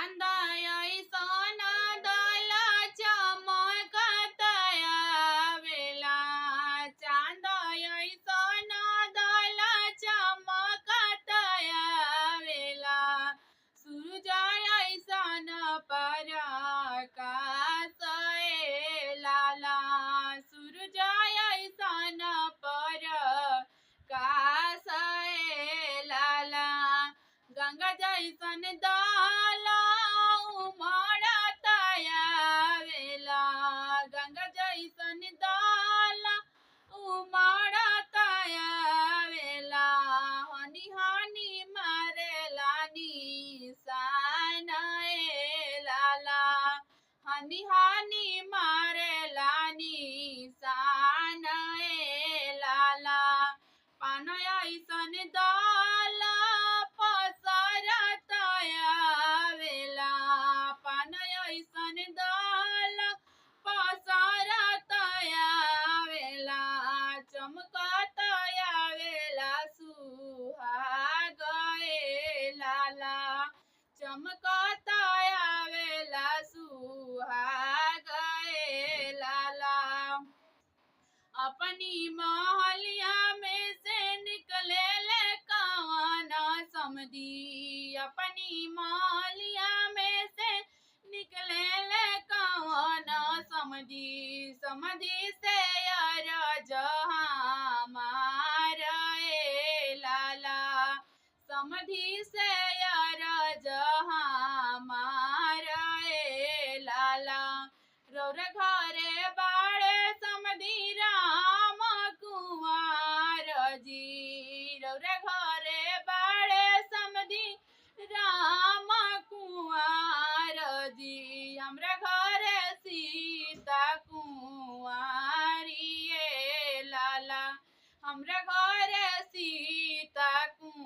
चांद ऐसन दल चमकत आवेला। चांद ऐसन दल चमकत आवेला। सूरज ऐसन प्रकाश लाला। सूरज ऐसन प्रकाश लाला। गंगा जैसन दल उमड़त आवेला। गंगा जैसन दल उमड़त आवेला। हनी हनी मारेला निशान लाला। हनी हनी मारेला निशान लाला। पान ऐसन दल पसरत आवेला। पान ऐसन दल पसरत आवेला। चमकत आवेला सुहाग लाला। चमकत आवेला सुहाग लाला। अपनी महलिया में से निकले ले कवन समधी। अपनी महलिया में से निकले ले कवन समधी। समधी से अरज हमार लाला। समधी से अरज हमार लाला। रौर घरे बाड़े समधी राम कुंवर जी। रौर घरे बाड़े समधी राम कुंवर जी। हमरा घरे सीता कुंवारी लाला। हमरा घरे सीता कुंवारी।